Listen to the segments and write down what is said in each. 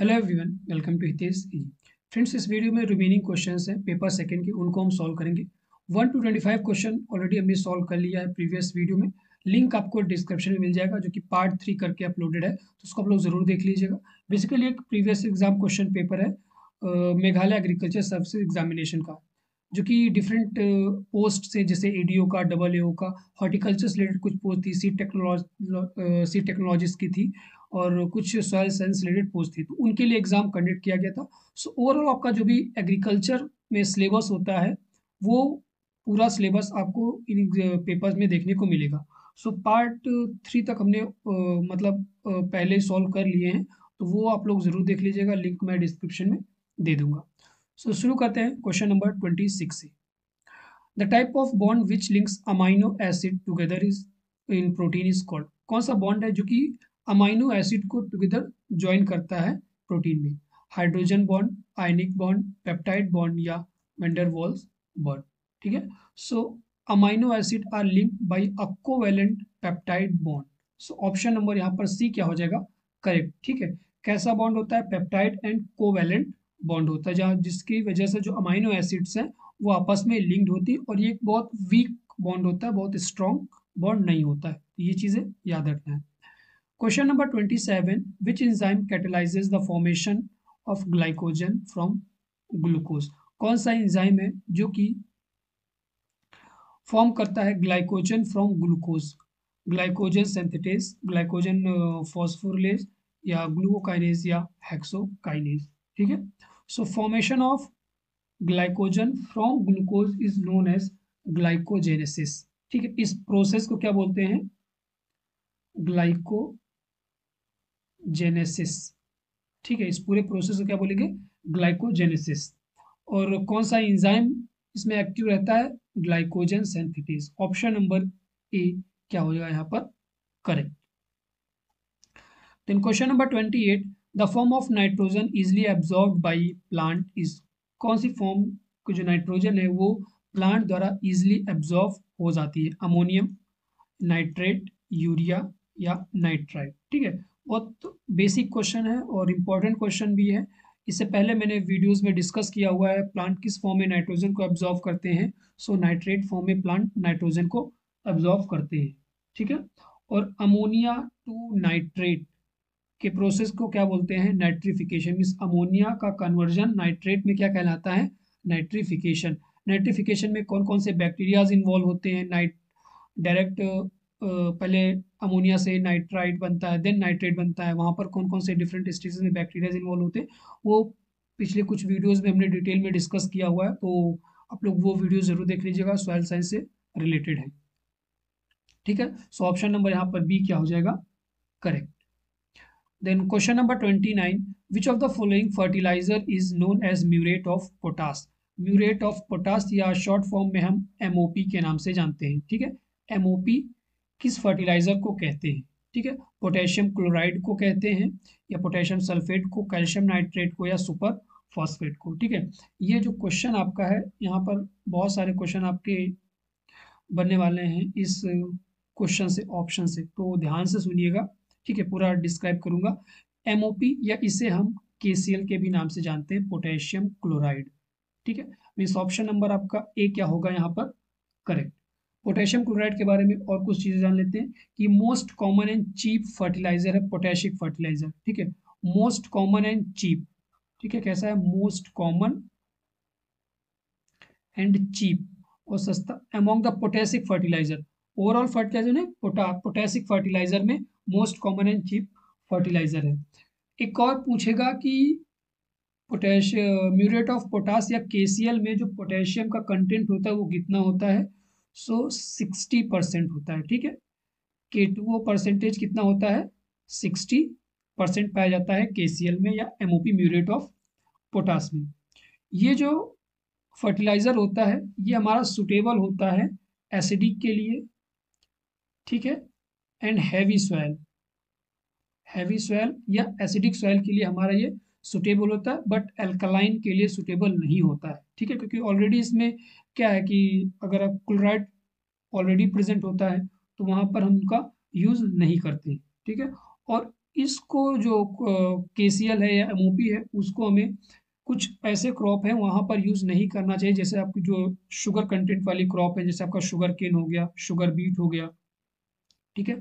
Hello everyone, welcome to Hitesh E. Friends, इस video में remaining questions हैं पेपर सेकंड के, उनको हम सॉल्व करेंगे। 1 to 25 क्वेश्चन ऑलरेडी हमने सॉल्व कर लिया है प्रीवियस वीडियो में। लिंक आपको डिस्क्रिप्शन में मिल जाएगा, जो कि पार्ट 3 करके अपलोडेड है, तो उसको आप लोग जरूर देख लीजिएगा। बेसिकली एक प्रीवियस एग्जाम क्वेश्चन पेपर है मेघालय एग्रीकल्चर सर्विस एग्जामिनेशन का, जो कि डिफरेंट पोस्ट से, जैसे एडीओ का, डबल एओ का, हॉर्टिकल्चर से रिलेटेड कुछ पोस्ट थी, सीड टेक्नोलॉजिस्ट की थी, और कुछ सॉयल साइंस रिलेटेड पोस्ट थी, तो उनके लिए एग्जाम कंडक्ट किया गया था। सो ओवरऑल आपका जो भी एग्रीकल्चर में सिलेबस होता है, वो पूरा सिलेबस आपको इन पेपर्स में देखने को मिलेगा। सो पार्ट 3 तक हमने पहले सॉल्व कर लिए हैं, तो वो आप लोग ज़रूर देख लीजिएगा, लिंक मैं डिस्क्रिप्शन में दे दूंगा। सो शुरू करते हैं क्वेश्चन नंबर 26 से। The type of bond which links amino acid together is in protein is called. कौन सा बॉन्ड है जो कि अमाइनो एसिड को टुगेदर ज्वाइन करता है प्रोटीन में? Hydrogen bond, ionic bond, peptide bond या वैन डर वाल्स बॉन्ड। ठीक है। So amino acid are linked by a covalent peptide bond. So option number यहाँ पर सी क्या हो जाएगा? करेक्ट। ठीक है। कैसा बॉन्ड होता है? पेप्टाइड एंड कोवैलेंट बॉन्ड होता है, जहाँ जिसकी वजह से जो अमाइनो एसिड्स हैं वो आपस में लिंक्ड होती है, और ये एक बहुत वीक बॉन्ड होता है, बहुत स्ट्रॉन्ग बॉन्ड नहीं होता है। ये चीजें याद रखना है। Question number 27, which enzyme catalyses the formation of glycogen from glucose. कौन सा एंजाइम है जो कि फॉर्म करता है glycogen from glucose? Glycogen synthetase, glycogen phosphorylase, या ग्लूकोकाइनेज, या हेक्सोकाइनेज। ठीक है। So formation of glycogen from glucose is known as glycogenesis. ठीक है। इस प्रोसेस को क्या बोलते हैं? ग्लाइकोजेनेसिस। ठीक है। इस पूरे प्रोसेस को क्या बोलेंगे? ग्लाइकोजेनेसिस। और कौन सा एंजाइम इसमें एक्टिव रहता है? Glycogen synthetase. Option number A क्या हो जाएगा यहाँ पर? Correct. Then question number 28, the form of nitrogen easily absorbed by plant is. कौन सी फॉर्म को जो नाइट्रोजन है वो प्लांट द्वारा इजिली एब्जॉर्ब हो जाती है? अमोनियम, नाइट्रेट, यूरिया, या नाइट्राइट। ठीक है। बहुत बेसिक क्वेश्चन है और इम्पोर्टेंट क्वेश्चन भी है। इससे पहले मैंने वीडियोस में डिस्कस किया हुआ है प्लांट किस फॉर्म में नाइट्रोजन को एब्जॉर्ब करते हैं। सो नाइट्रेट फॉर्म में प्लांट नाइट्रोजन को एब्जॉर्ब करते हैं। ठीक है। और अमोनिया टू नाइट्रेट के प्रोसेस को क्या बोलते हैं? नाइट्रिफिकेशन। मीन्स अमोनिया का कन्वर्जन नाइट्रेट में क्या कहलाता है? नाइट्रिफिकेशन। नाइट्रिफिकेशन में कौन कौन से बैक्टीरियाज इन्वॉल्व होते हैं? डायरेक्ट पहले अमोनिया से नाइट्राइट बनता है, देन नाइट्रेट बनता है, वहाँ पर कौन कौन से डिफरेंट स्टेजेस में बैक्टीरियाज इन्वॉल्व होते हैं, वो पिछले कुछ वीडियोस में हमने डिटेल में डिस्कस किया हुआ है, तो आप लोग वो वीडियो जरूर देख लीजिएगा, सॉइल साइंस से रिलेटेड है। ठीक है। सो ऑप्शन नंबर यहाँ पर बी क्या हो जाएगा? Correct. Then question number 29, which of the following fertilizer is known as muriate of potash? Muriate of potash, या शॉर्ट फॉर्म में हम एमओपी के नाम से जानते हैं। ठीक है। एमओपी किस फर्टिलाइजर को कहते हैं? ठीक है। पोटेशियम क्लोराइड को कहते हैं, या पोटेशियम सल्फेट को, कैल्शियम नाइट्रेट को, या सुपर फॉस्फेट को। ठीक है। ये जो क्वेश्चन आपका है, यहाँ पर बहुत सारे क्वेश्चन आपके बनने वाले हैं इस क्वेश्चन से, ऑप्शन से, तो ध्यान से सुनिएगा। ठीक है। पूरा डिस्क्राइब करूंगा। एमओपी, या इसे हम केसीएल के भी नाम से जानते हैं, पोटेशियम क्लोराइड। ठीक है। मीन्स ऑप्शन नंबर आपका ए क्या होगा यहाँ पर? करेक्ट। पोटेशियम क्लोराइड के बारे में और कुछ चीजें जान लेते हैं कि most common and cheap fertilizer है पोटेशिक फर्टिलाइजर। ठीक है। Most common and cheap. ठीक है। कैसा है? मोस्ट कॉमन एंड चीप, और सस्ता among the potassic fertilizer. Overall fertilizer में पोटेशिक फर्टिलाइजर में most common and cheap fertilizer है। एक और पूछेगा कि म्यूरेट ऑफ पोटास या केसीएल में जो पोटेशियम का कंटेंट होता है वो कितना होता है? सो 60% होता है। ठीक है। K2O परसेंटेज कितना होता है? 60% पाया जाता है केसीएल में, या एमओपी म्यूरेट ऑफ पोटास में। ये जो फर्टिलाइजर होता है ये हमारा सुटेबल होता है एसिडिक के लिए। ठीक है। एंड हैवी सॉइल या एसिडिक सॉइल के लिए हमारा ये सुटेबल होता है, बट अल्कलाइन के लिए सुटेबल नहीं होता है। ठीक है। क्योंकि ऑलरेडी इसमें क्या है कि अगर आप क्लोराइड ऑलरेडी प्रेजेंट होता है तो वहाँ पर हम उनका यूज नहीं करते। ठीक है। और इसको जो KCl है या MOP है उसको हमें कुछ ऐसे क्रॉप हैं वहाँ पर यूज़ नहीं करना चाहिए, जैसे आपकी जो शुगर कंटेंट वाली क्रॉप है, जैसे आपका शुगर केन हो गया, शुगर बीट हो गया, ठीक है,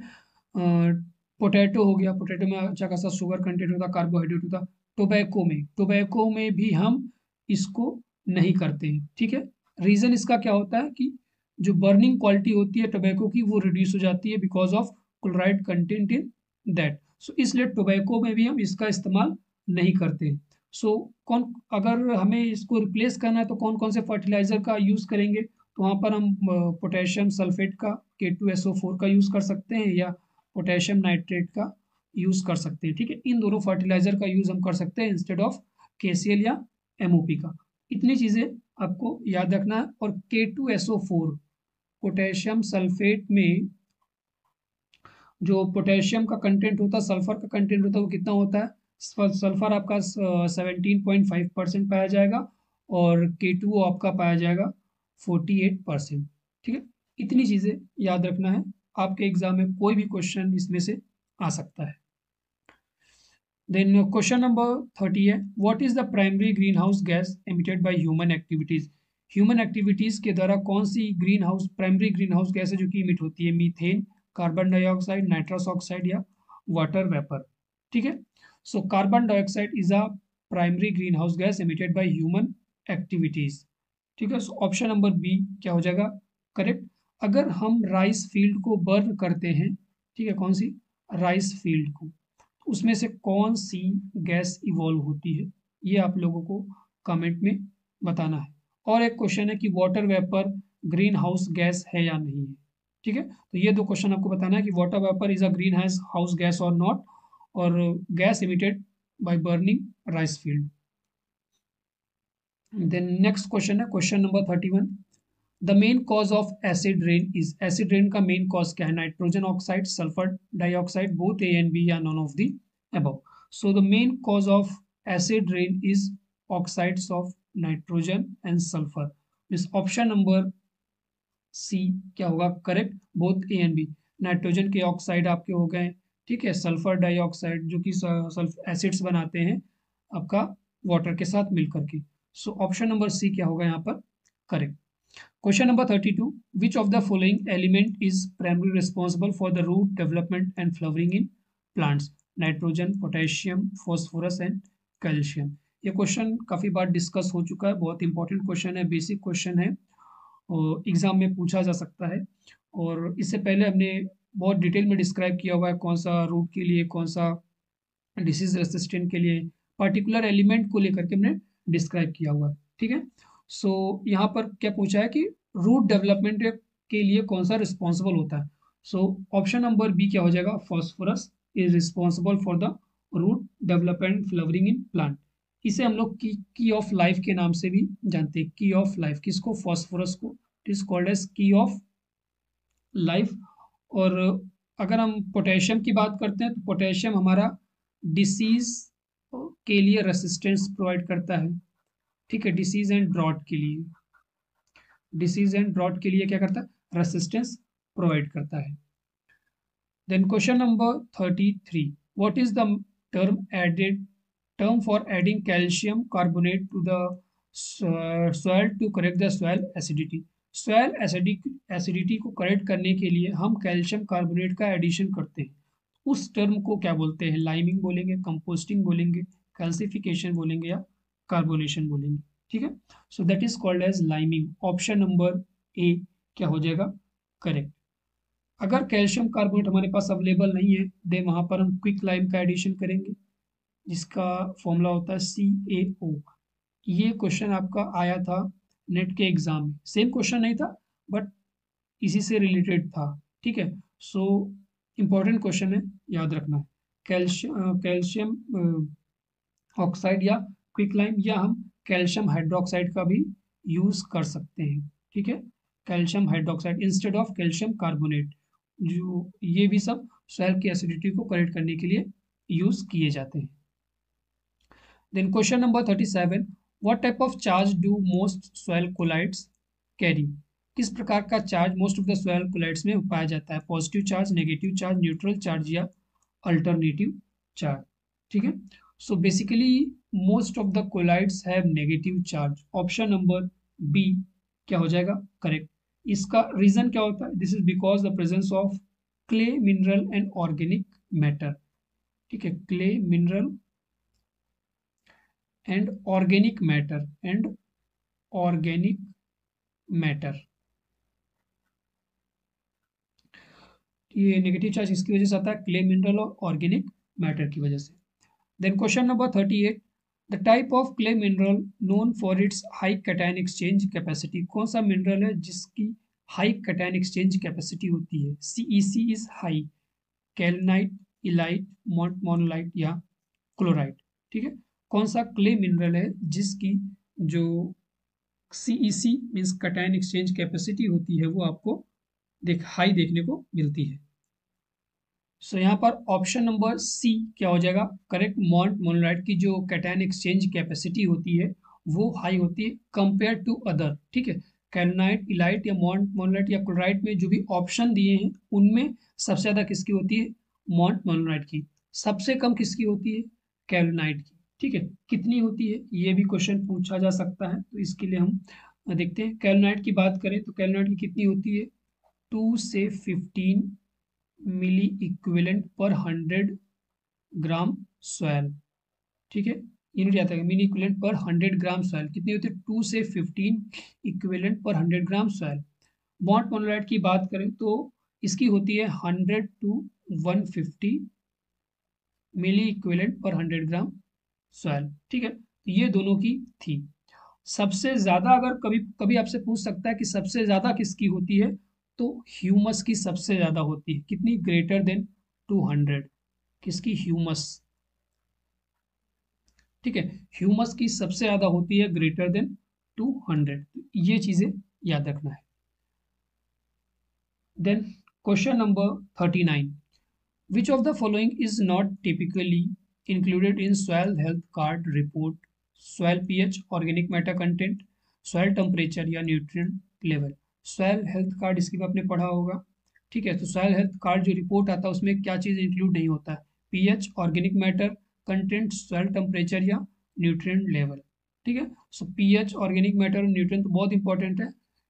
पोटैटो हो गया, पोटैटो में अच्छा खासा शुगर कंटेंट होता, कार्बोहाइड्रेट होता। टोबैको में भी हम इसको नहीं करते हैं, ठीक है। रीज़न इसका क्या होता है कि जो बर्निंग क्वालिटी होती है टोबैको की वो रिड्यूस हो जाती है because of chloride content in that. So इसलिए टोबैको में भी हम इसका इस्तेमाल नहीं करते। सो कौन, अगर हमें इसको रिप्लेस करना है तो कौन कौन से फर्टिलाइज़र का यूज़ करेंगे, तो वहाँ पर हम पोटेशियम सल्फेट का K2SO4 का यूज़ कर सकते हैं या पोटेशियम नाइट्रेट का यूज़ कर सकते हैं, ठीक है। इन दोनों फर्टिलाइज़र का यूज़ हम कर सकते हैं इंस्टेड ऑफ KCl या MOP का। इतनी चीज़ें आपको याद रखना है। और K2SO4 पोटेशियम सल्फेट में जो पोटेशियम का कंटेंट होता है, सल्फर का कंटेंट होता है, वो कितना होता है, सल्फर आपका 17.5% पाया जाएगा और K2O आपका पाया जाएगा 48%, ठीक है। इतनी चीज़ें याद रखना है, आपके एग्जाम में कोई भी क्वेश्चन इसमें से आ सकता है। देन क्वेश्चन नंबर 30 है, what is the primary green house gas emitted by human activities. Human activities के द्वारा कौन सी green house, primary green house gas है जो कि इमिट होती है, methane, carbon dioxide, nitrous oxide या वाटर वेपर, ठीक है। So carbon dioxide is a primary green house gas emitted by human activities, ठीक है। सो ऑप्शन नंबर बी क्या हो जाएगा करेक्ट। अगर हम राइस फील्ड को बर्न करते हैं, ठीक है, कौन सी, राइस फील्ड को, उसमें से कौन सी गैस इवॉल्व होती है, ये आप लोगों को कमेंट में बताना है। और एक क्वेश्चन है कि water vapour green house gas है या नहीं है, ठीक है। तो ये दो क्वेश्चन आपको बताना है कि water vapour is a green house gas और नॉट, और gas emitted by burning rice field. Then next question है question number 31, the main cause of acid rain is, acid rain का मेन कॉज क्या है, nitrogen oxide, sulphur dioxide, both A and B या none of the above। so the main cause of acid rain is oxides of nitrogen and sulfur। इस option number C क्या होगा correct, both A and B। Nitrogen के oxide आपके हो गए, ठीक है, सल्फर डाइऑक्साइड जो कि एसिड्स बनाते हैं आपका वाटर के साथ मिलकर के। सो ऑप्शन नंबर सी क्या होगा यहाँ पर correct. Question number 32. Which of the following element is primarily responsible for the root development and flowering in plants? Nitrogen, potassium, phosphorus and calcium। ये क्वेश्चन काफ़ी बार डिस्कस हो चुका है, बहुत इंपॉर्टेंट क्वेश्चन है, बेसिक क्वेश्चन है और एग्जाम में पूछा जा सकता है। और इससे पहले हमने बहुत डिटेल में डिस्क्राइब किया हुआ है कौन सा रूट के लिए, कौन सा डिसीज रेसिस्टेंट के लिए, पर्टिकुलर एलिमेंट को लेकर के हमने डिस्क्राइब किया हुआ है, ठीक है। सो यहाँ पर क्या पूछा है कि रूट डेवलपमेंट के लिए कौन सा रिस्पॉन्सिबल होता है। सो ऑप्शन नंबर बी क्या हो जाएगा, phosphorus is responsible for the root development flowering in plant. इसे हम लोग की ऑफ लाइफ के नाम से भी जानते हैं, की ऑफ लाइफ किसको, फॉस्फोरस को, इट इज कॉल्ड एज की ऑफ लाइफ। और अगर हम पोटेशियम की बात करते हैं तो पोटेशियम हमारा डिसीज के लिए रेसिस्टेंस प्रोवाइड करता है, ठीक है, डिसीज एंड ड्रॉट के लिए, डिसीज एंड ड्रॉट के लिए क्या करता है, रेसिस्टेंस प्रोवाइड करता है। Then question number 33, what is the term added, term for adding calcium carbonate to the soil to correct the soil acidity. Soil acidity को करेक्ट करने के लिए हम कैल्शियम कार्बोनेट का एडिशन करते हैं, उस टर्म को क्या बोलते हैं, लाइमिंग बोलेंगे, कंपोस्टिंग बोलेंगे, कैल्सिफिकेशन बोलेंगे या कार्बोनेशन बोलेंगे, ठीक है। So that is called as liming. Option number A क्या हो जाएगा करेक्ट। अगर कैल्शियम कार्बोनेट हमारे पास अवेलेबल नहीं है देन वहां पर हम क्विक लाइम का एडिशन करेंगे जिसका फॉर्मूला होता है CaO। ये क्वेश्चन आपका आया था नेट के एग्जाम में, सेम क्वेश्चन नहीं था बट इसी से रिलेटेड था, ठीक है। सो इम्पोर्टेंट क्वेश्चन है, याद रखना है। कैल्शियम ऑक्साइड या क्विक लाइम, या हम कैल्शियम हाइड्रोक्साइड का भी यूज कर सकते हैं, ठीक है, calcium hydroxide instead of calcium carbonate, जो ये भी सब सॉइल की एसिडिटी को करेक्ट करने के लिए यूज किए जाते हैं। Then question number 37, what type of charge do most soil colloids carry. किस प्रकार का charge most of the soil colloids में पाया जाता है, positive charge, negative charge, neutral charge या अल्टरनेटिव चार्ज, ठीक है। So basically most of the colloids have negative charge. Option number B क्या हो जाएगा करेक्ट। इसका रीजन क्या होता है, this is because the presence of clay mineral and organic matter, ठीक है, clay mineral and organic matter and organic matter, ये नेगेटिव चार्ज इसकी वजह से आता है, क्ले मिनरल और ऑर्गेनिक मैटर की वजह से। Then question number 38, the type of clay mineral known for its high cation exchange capacity. कौन सा मिनरल है जिसकी हाई कैटायन एक्सचेंज कैपेसिटी होती है? CEC इज हाई, कैल्नाइट, इलाइट, मोनोलाइट या क्लोराइड, ठीक है। कौन सा क्ले मिनरल है जिसकी जो CEC means cation exchange capacity होती है वो आपको हाई देखने को मिलती है? सो यहाँ पर ऑप्शन नंबर सी क्या हो जाएगा करेक्ट। मोनोलाइट की जो कैटायन एक्सचेंज कैपेसिटी होती है वो हाई होती है कंपेयर टू अदर, ठीक है। कैल्नाइट, इलाइट या मोनोलाइट या क्लोराइड में जो भी ऑप्शन दिए हैं उनमें सबसे ज़्यादा किसकी होती है? मोनोलाइट की। सबसे कम किसकी होती है? कैल्नाइट की, ठीक है। कितनी होती है ये भी क्वेश्चन पूछा जा सकता है, तो इसके लिए हम देखते हैं। कैल्नाइट की बात करें तो कैल्नाइट की कितनी होती है? 2 से 15 मिली इक्विवेलेंट पर 100 ग्राम सॉयल, ठीक है। यूनिट आता है मिली इक्विवेलेंट पर 100 ग्राम सॉयल, कितनी होती है? 2 से 15 इक्विवेलेंट पर 100 ग्राम सॉयल। बॉन्ड मोनोलाइट की बात करें तो इसकी होती है 100 टू 150 मिली इक्विवेलेंट पर 100 ग्राम सॉयल, ठीक है। तो ये दोनों की थी। सबसे ज्यादा अगर कभी कभी आपसे पूछ सकता है कि सबसे ज्यादा किसकी होती है, तो ह्यूमस की सबसे ज्यादा होती है। कितनी? Greater than 200। किसकी? ह्यूमस, ठीक है। ह्यूमस की सबसे ज्यादा होती है ग्रेटर देन 200। ये चीजें याद रखना है। Then question number 39, which of the following is not typically included in soil health card report? Soil pH, organic matter content, soil temperature या nutrient level. Soil health card इसकी भी आपने पढ़ा होगा, ठीक है। तो सॉइल हेल्थ कार्ड जो रिपोर्ट आता है उसमें क्या चीज़ इंक्लूड नहीं होता है? PH, organic matter content, soil temperature या न्यूट्रिएंट लेवल, ठीक है। सो पीएच, ऑर्गेनिक मैटर और न्यूट्रिएंट तो बहुत इंपॉर्टेंट है,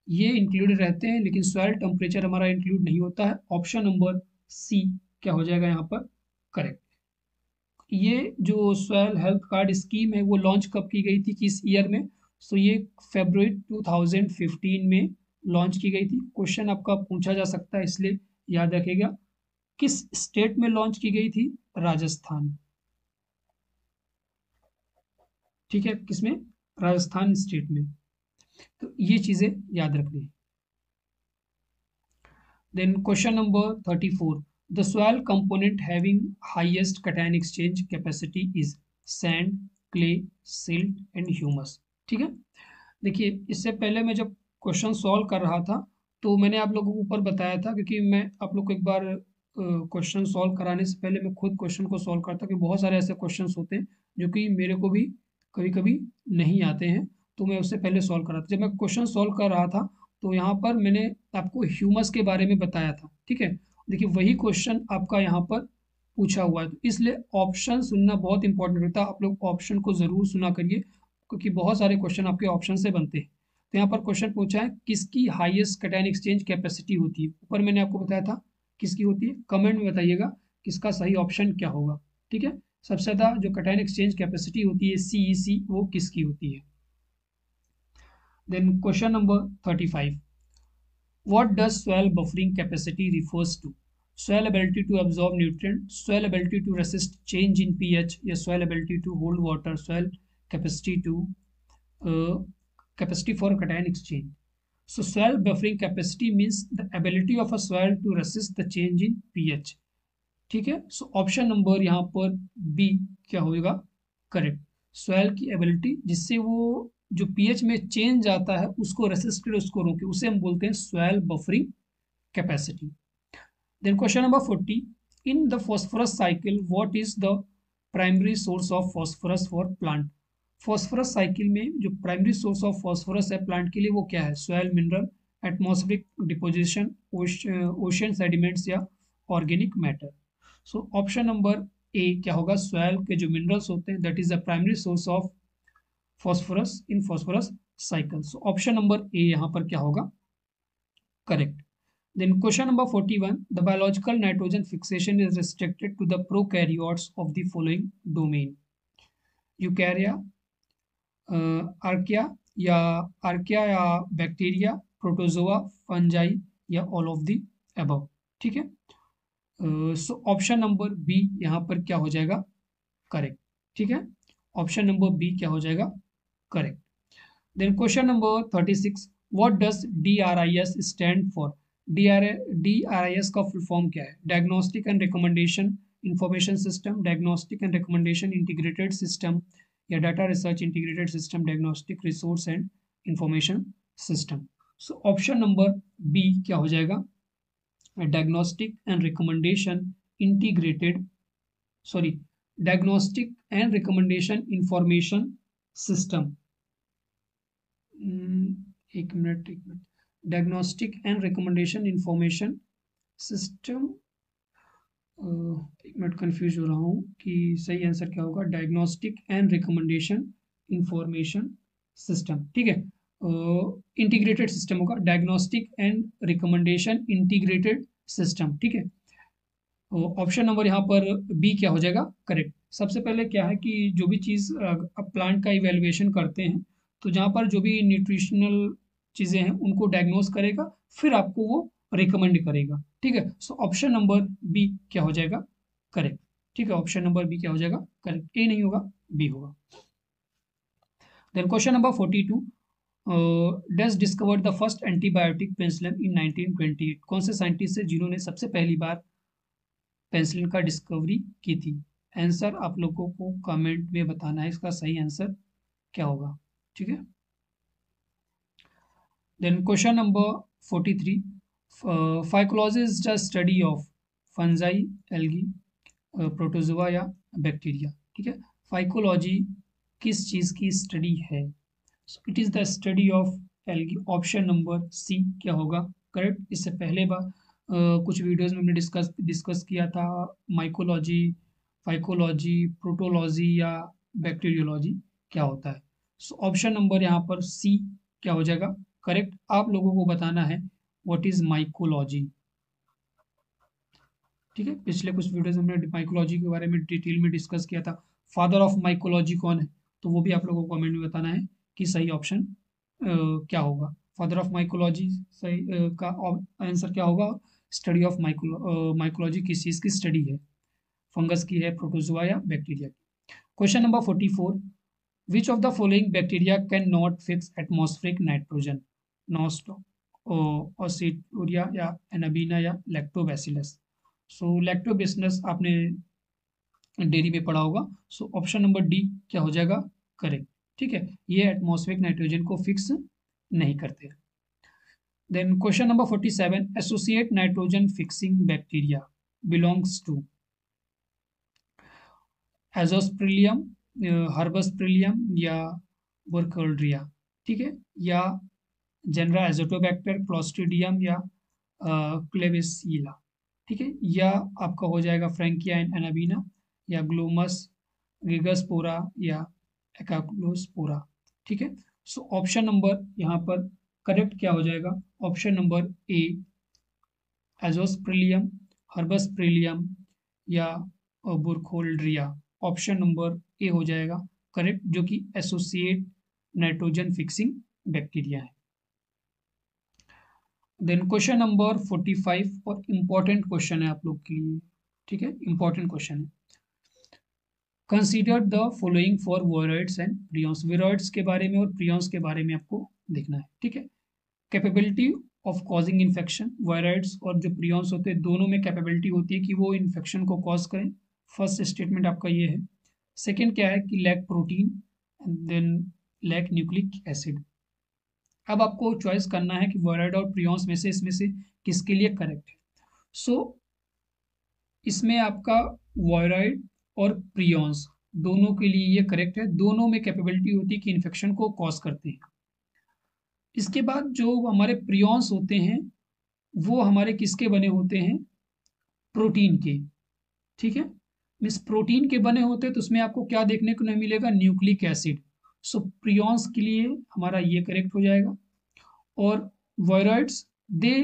ये इंक्लूडेड रहते हैं, लेकिन सॉइल टेम्परेचर हमारा इंक्लूड नहीं होता है। ऑप्शन नंबर सी क्या हो जाएगा यहाँ पर करेक्ट। ये जो सॉइल हेल्थ कार्ड स्कीम है वो लॉन्च कब की गई थी, किस ईयर में? सो ये फरवरी 2015 में लॉन्च की गई थी। क्वेश्चन आपका पूछा जा सकता है, इसलिए याद रखिएगा। किस स्टेट में लॉन्च की गई थी? राजस्थान, ठीक है। किसमें? राजस्थान स्टेट में। तो ये चीजें याद रखनी है। Then question number 34, the soil component having highest cation exchange capacity is sand, clay, silt and humus, ठीक है। देखिए इससे पहले मैं जब क्वेश्चन सॉल्व कर रहा था तो मैंने आप लोगों को ऊपर बताया था, क्योंकि मैं आप लोग को एक बार क्वेश्चन सॉल्व कराने से पहले मैं खुद क्वेश्चन को सॉल्व करता, कि बहुत सारे ऐसे क्वेश्चंस होते हैं जो कि मेरे को भी कभी कभी नहीं आते हैं, तो मैं उससे पहले सॉल्व कर रहा था। जब मैं क्वेश्चन सॉल्व कर रहा था तो यहाँ पर मैंने आपको ह्यूमस के बारे में बताया था, ठीक है। देखिए वही क्वेश्चन आपका यहाँ पर पूछा हुआ है, तो इसलिए ऑप्शन सुनना बहुत इंपॉर्टेंट होता है। आप लोग ऑप्शन को जरूर सुना करिए, क्योंकि बहुत सारे क्वेश्चन आपके ऑप्शन से बनते हैं। तो यहाँ पर क्वेश्चन पूछा है किसकी हाईएस्ट कैटायन एक्सचेंज कैपेसिटी होती है? ऊपर मैंने आपको बताया था किसकी होती है। कमेंट में बताइएगा किसका सही ऑप्शन क्या होगा, ठीक है। सबसे ज्यादा जो कैटायन एक्सचेंज कैपेसिटी होती है CEC, वो किसकी होती है? Then question number 35, what does soil buffering capacity refers to? Soil ability to absorb nutrient, soil ability to resist change in pH, या soil ability to hold water, soil capacity to uh, capacity for cation exchange. So soil buffering capacity means the ability of a soil to resist the change in pH, ठीक है। सो option number यहाँ पर B क्या होगा correct. Soil की ability जिससे वो जो पीएच में चेंज आता है उसको रेसिस्ट करे, उसको रोके, उसे हम बोलते हैं soil buffering capacity. Then question number 40, in the phosphorus cycle what is the primary source of phosphorus for plant? Phosphorus cycle में जो प्राइमरी सोर्स ऑफ फॉस्फोरस है प्लांट के लिए वो क्या है? Soil mineral, atmospheric deposition, ocean sediments या organic matter. So option number A क्या होगा, सॉइल के जो मिनरल्स होते हैं that is the primary source of phosphorus in phosphorus cycle. So option number ए यहाँ पर क्या होगा, correct. Then question number 41, the biological nitrogen fixation is restricted to the prokaryotes of the following domain: यूकैरिया, archaea या archaea या bacteria, protozoa, fungi या all of the above. ठीक है, सो option number B यहाँ पर क्या हो जाएगा, करेक्ट। ठीक है, ऑप्शन नंबर बी क्या हो जाएगा, correct. Then question number 36, what does DRIS stand for? DRIS का फुल फॉर्म क्या है? Diagnostic and recommendation information system, diagnostic and recommendation integrated system या data research integrated system, diagnostic resource and information system. So option number B क्या हो जाएगा, diagnostic and recommendation integrated, sorry, diagnostic and recommendation information system. एक minute, diagnostic and recommendation information system, एक minute confuse हो रहा हूँ कि सही आंसर क्या होगा, diagnostic and recommendation information system. ठीक है, इंटीग्रेटेड सिस्टम होगा, diagnostic and recommendation integrated system. ठीक है, ऑप्शन नंबर यहाँ पर बी क्या हो जाएगा, करेक्ट। सबसे पहले क्या है कि जो भी चीज़ आप प्लांट का इवेल्युएशन करते हैं तो जहाँ पर जो भी न्यूट्रिशनल चीज़ें हैं उनको डायग्नोस करेगा, फिर आपको वो रिकमेंड करेगा। ठीक है, सो ऑप्शन नंबर बी क्या हो जाएगा, करेक्ट। ठीक है, ऑप्शन नंबर बी क्या हो जाएगा, करेक्ट। ए नहीं होगा, बी होगा। Then question number 42, does discovered the first antibiotic penicillin in 1928? कौन से साइंटिस्ट है जिन्होंने सबसे पहली बार पेनिसिलिन का डिस्कवरी की थी? आंसर आप लोगों को कमेंट में बताना है, इसका सही आंसर क्या होगा। ठीक है, then question number 43, phycology is the study of fungi, algae, protozoa या बैक्टीरिया। ठीक है, फाइकोलॉजी किस चीज़ की स्टडी है? It is the study of algae. Option number C क्या होगा, करेक्ट। इससे पहले बार कुछ वीडियोस में हमने डिस्कस किया था माइकोलॉजी, फाइकोलॉजी, प्रोटोलॉजी या बैक्टीरियोलॉजी क्या होता है। सो ऑप्शन नंबर यहाँ पर सी क्या हो जाएगा, करेक्ट। आप लोगों को बताना है व्हाट इज माइकोलॉजी। ठीक है, पिछले कुछ वीडियोस में हमने माइकोलॉजी के बारे में डिटेल में डिस्कस किया था। फादर ऑफ माइकोलॉजी कौन है, तो वो भी आप लोगों को कमेंट में बताना है कि सही ऑप्शन क्या होगा। फादर ऑफ माइकोलॉजी सही का आंसर क्या होगा, स्टडी ऑफ माइकोलॉजी किस चीज़ की स्टडी है, फंगस की है, प्रोटोजोआ या बैक्टीरिया की। Question number 44, which of the following bacteria can not fix atmospheric nitrogen? Nostoc, oscillatoria या एनाबीना या लैक्टोबैसिलस। सो लैक्टोबैसिलस आपने डेयरी में पढ़ा होगा। सो ऑप्शन नंबर डी क्या हो जाएगा, करेक्ट। ठीक है, ये एटमॉस्फेरिक नाइट्रोजन को फिक्स नहीं करते। Then question number 47, associate nitrogen fixing bacteria belongs to Azospirillum, Herbaspirillum या बुरकोल्ड्रिया। ठीक है, या जनरा एजोटोबैक्टर, क्लोस्ट्रीडियम या क्लेविसिला। ठीक है, या आपका हो जाएगा फ्रैंकिया एनाबीना या ग्लोमस गिगसपोरा या एकाक्लोस्पोरा। ठीक है, सो ऑप्शन नंबर यहाँ पर करेक्ट क्या हो जाएगा, ऑप्शन नंबर ए एजोस्प्रिलियम, हर्बस्प्रिलियम या बुरकोल्ड्रिया। ऑप्शन नंबर ए हो जाएगा करेक्ट, जो कि एसोसिएट नाइट्रोजन फिक्सिंग बैक्टीरिया है। देन क्वेश्चन नंबर 45 और इम्पॉर्टेंट क्वेश्चन है आप लोग के लिए। ठीक है, इम्पॉर्टेंट क्वेश्चन है। Consider the following for viroids and prions. Viroids के बारे में और प्रियॉन्स के बारे में आपको देखना है। ठीक है, capability of causing infection, viroids और जो प्रियॉन्स होते हैं दोनों में कैपेबिलिटी होती है कि वो इन्फेक्शन को कॉज करें। फर्स्ट स्टेटमेंट आपका ये है। सेकेंड क्या है कि lack protein and then lack nucleic acid. अब आपको चॉइस करना है कि वायरॉइड और प्रियॉन्स में से इसमें से किसके लिए करेक्ट है। सो इसमें आपका वायरॉइड और प्रियॉन्स दोनों के लिए ये करेक्ट है। दोनों में कैपेबिलिटी होती है कि इन्फेक्शन को कॉज करते हैं। इसके बाद जो हमारे प्रियॉन्स होते हैं वो हमारे किसके बने होते हैं, प्रोटीन के। ठीक है, मीन्स प्रोटीन के बने होते हैं तो उसमें आपको क्या देखने को नहीं मिलेगा, न्यूक्लिक एसिड। सो प्रियॉन्स के लिए हमारा ये करेक्ट हो जाएगा। और viroids they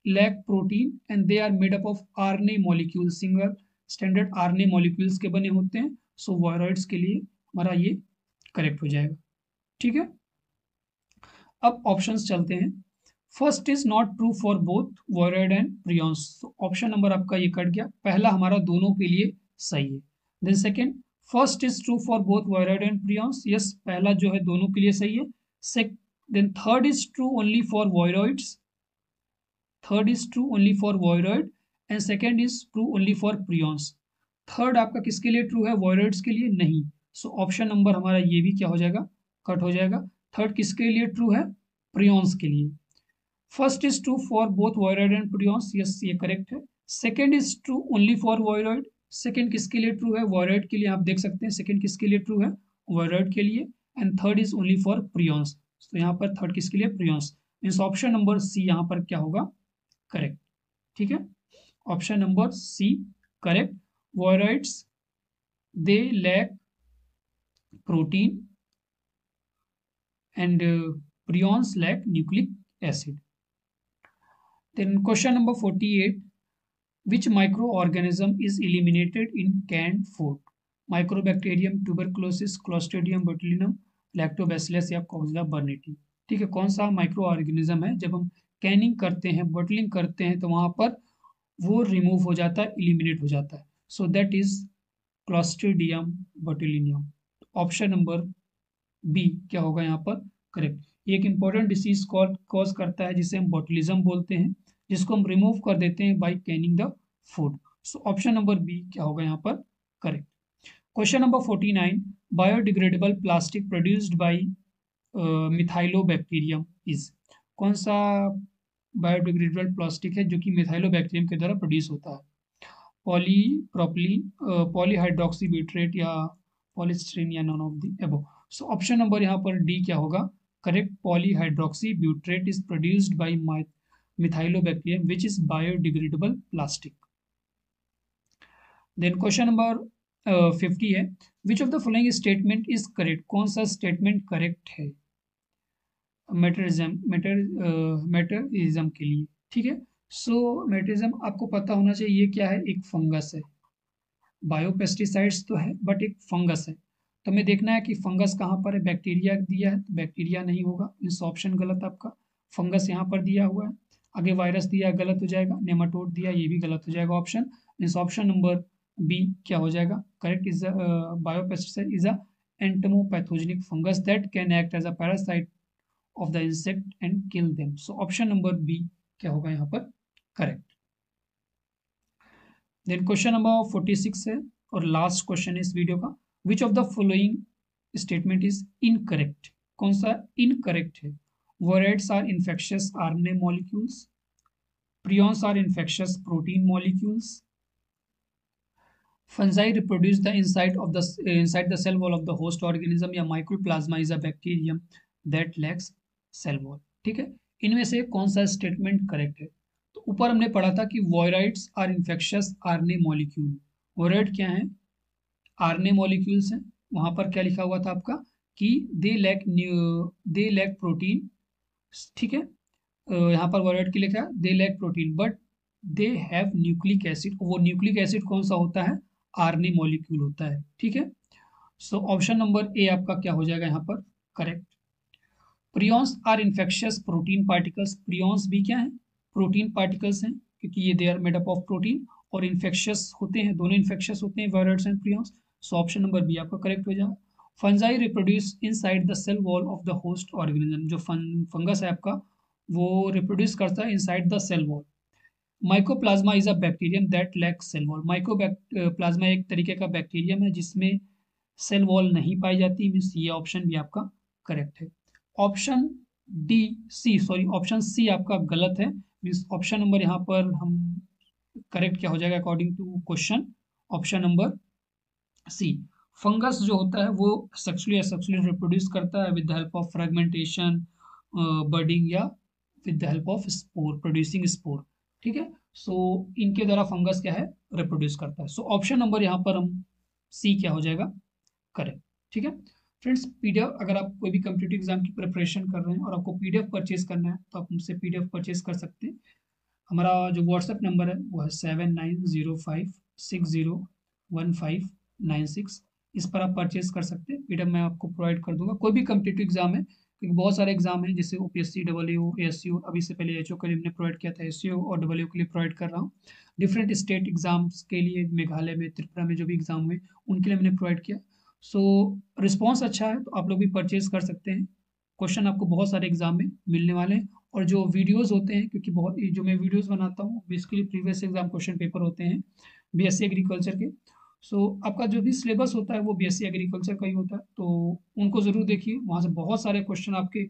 lack protein and they are made up of RNA molecule, single standard RNA molecules के बने होते हैं। सो वायरॉइड्स के लिए हमारा ये करेक्ट हो जाएगा। ठीक है, अब ऑप्शंस चलते हैं। First is not true for both viroid and prions. Option number आपका ये कट गया, पहला हमारा दोनों के लिए सही है। Then second, first is true for both viroid and prions, yes पहला जो है दोनों के लिए सही है। Then third is true only for viroids, third is true only for viroid and second is true only for prions. Third आपका किसके लिए ट्रू है, वायरॉइड्स के लिए नहीं। सो ऑप्शन नंबर हमारा ये भी क्या हो जाएगा, कट हो जाएगा। थर्ड किसके लिए ट्रू है, प्रियॉन्स के लिए। First is true for both viroid and prions, yes ये करेक्ट है। Second is true only for viroid, second किसके लिए ट्रू है, वायरॉइड के लिए। आप देख सकते हैं सेकंड किसके लिए ट्रू है, वायरॉइड के लिए। And third is only for prions, तो यहाँ पर थर्ड किसके लिए, prions. Means option number C यहाँ पर क्या होगा, करेक्ट। ठीक है, option number C correct. Viroids they lack protein and prions lack nucleic acid. Then question number 48, which microorganism is eliminated in canned food? Mycobacterium, tuberculosis, Clostridium botulinum, Lactobacillus या Coxsackie burnetii। ठीक है, कौन सा micro organism है जब हम Canning करते हैं, बॉटलिंग करते हैं तो वहां पर वो रिमूव हो जाता है, इलिमिनेट हो जाता है। So that is Clostridium botulinum. Option number B क्या होगा यहाँ पर, करेक्ट। एक इंपॉर्टेंट डिसीज कॉज करता है जिसे हम बॉटुलिज्म बोलते हैं, जिसको हम रिमूव कर देते हैं by canning the food. So option number B क्या होगा यहाँ पर, correct. Question number 49, biodegradable plastic produced by Methylobacterium is. कौन सा बायोडिग्रेडेबल प्लास्टिक है जो कि मिथाइलोबैक्टीरियम के द्वारा प्रोड्यूस होता है, पॉलीप्रोपिलीन, पॉलीहाइड्रोक्सीब्यूट्रेट या पॉलीस्टीरीन या none of the above. So option number यहाँ पर डी क्या होगा, correct. Polyhydroxy butyrate is produced by Methylobacterium which is biodegradable plastic. Then question number 50 है, which of the following statement is correct. कौन सा statement correct है मेटरिज्म के लिए। ठीक है, सो मेटरिज्म आपको पता होना चाहिए ये क्या है, एक फंगस है। बायोपेस्टिसाइड्स तो है बट एक फंगस है, तो हमें देखना है कि फंगस कहाँ पर है। बैक्टीरिया दिया है तो बैक्टीरिया नहीं होगा, मीन्स ऑप्शन गलत आपका। फंगस यहाँ पर दिया हुआ है, आगे वायरस दिया गलत हो जाएगा, नेमाटोड दिया ये भी गलत हो जाएगा option. Means option number B क्या हो जाएगा, correct. Is biopesticide is a entomopathogenic fungus that can act as a parasite of the insect and kill them. So option number B क्या होगा यहाँ पर, करेक्ट। देन क्वेश्चन नंबर 46 है और last question इस वीडियो का, which of the following statement is incorrect. कौन सा इनकरेक्ट है, viroids are infectious RNA molecules, prions are infectious protein molecules, fungi reproduce the inside the cell wall of the host organism, या mycoplasma is a bacterium that lacks cell wall. ठीक है, इनमें से कौन सा स्टेटमेंट करेक्ट है। तो ऊपर हमने पढ़ा था कि वोराइड्स आर इन्फेक्शियस आरएनए मॉलिक्यूल। वोराइड क्या है, आरएनए मॉलिक्यूल्स हैं। वहां पर क्या लिखा हुआ था आपका कि दे लैक प्रोटीन। ठीक है, यहाँ पर वोराइड के लिखा है they lack protein but they have nucleic acid. वो न्यूक्लिक एसिड कौन सा होता है, आरएनए मॉलिक्यूल होता है। ठीक है, सो ऑप्शन नंबर ए आपका क्या हो जाएगा यहाँ पर, correct. Prions are infectious protein particles, prions भी क्या है, प्रोटीन पार्टिकल्स हैं, क्योंकि ये they are made up of protein और इन्फेक्शियस होते हैं, दोनों इन्फेक्शियस होते हैं virus and prions. So option number B आपका करेक्ट हो जाएगा। Fungi reproduce inside the cell wall of the host organism, जो फंगस है आपका वो रिप्रोड्यूस करता है inside the cell wall. Mycoplasma is a bacterium that lacks cell wall, mycoplasma एक तरीके का बैक्टीरियम है जिसमें सेल वॉल नहीं पाई जाती, मीन्स ये ऑप्शन भी आपका करेक्ट है। Option D C sorry option C आपका गलत है, मीन्स ऑप्शन नंबर यहाँ पर हम करेक्ट क्या हो जाएगा according to question, option number C. Fungus जो होता है वो सेक्सुअली एसेक्सुअली रिप्रोड्यूस करता है with the help of fragmentation, budding या with the help of spore, producing spore. ठीक है, सो इनके द्वारा फंगस क्या है रिप्रोड्यूस करता है। सो ऑप्शन नंबर यहाँ पर हम सी क्या हो जाएगा, करेक्ट। ठीक है फ्रेंड्स, पीडीएफ अगर आप कोई भी कम्पिटिटिव एग्जाम की प्रिपरेशन कर रहे हैं और आपको पीडीएफ परचेज करना है तो आप हमसे पीडीएफ परचेज कर सकते हैं। हमारा जो व्हाट्सएप नंबर है वो है 7905601596। इस पर आप परचेज कर सकते हैं, पीडीएफ मैं आपको प्रोवाइड कर दूंगा। कोई भी कम्पिटिटिव एग्जाम है, क्योंकि बहुत सारे एग्जाम हैं जैसे ओपीएससी, डब्ल्यू, एएसयू, अभी से पहले एचओ के लिए हमने प्रोवाइड किया था, एसयू और डब्ल्यू के लिए प्रोवाइड कर रहा हूँ। डिफरेंट स्टेट एग्जाम्स के लिए मेघालय में, त्रिपुरा में जो भी एग्जाम हुए उनके लिए मैंने प्रोवाइड किया। सो रिस्पॉन्स अच्छा है तो आप लोग भी परचेज कर सकते हैं। क्वेश्चन आपको बहुत सारे एग्जाम में मिलने वाले हैं, और जो वीडियोस होते हैं, क्योंकि बहुत जो मैं वीडियोस बनाता हूँ basically previous exam question paper होते हैं बीएससी एग्रीकल्चर के। सो आपका जो भी सिलेबस होता है वो बीएससी एग्रीकल्चर का ही होता है, तो उनको ज़रूर देखिए, वहाँ से बहुत सारे क्वेश्चन आपके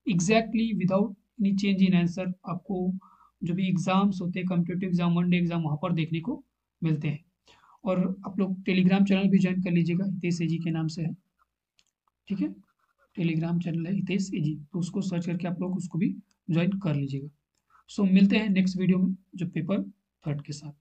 exactly without any change in answer आपको जो भी एग्जाम्स होते हैं, competitive exam, one day exam, वहाँ पर देखने को मिलते हैं। और आप लोग टेलीग्राम चैनल भी ज्वाइन कर लीजिएगा, हितेश एजी के नाम से है। ठीक है, टेलीग्राम चैनल है हितेश एजी, तो उसको सर्च करके आप लोग उसको भी ज्वाइन कर लीजिएगा। सो मिलते हैं नेक्स्ट वीडियो में जो पेपर थर्ड के साथ।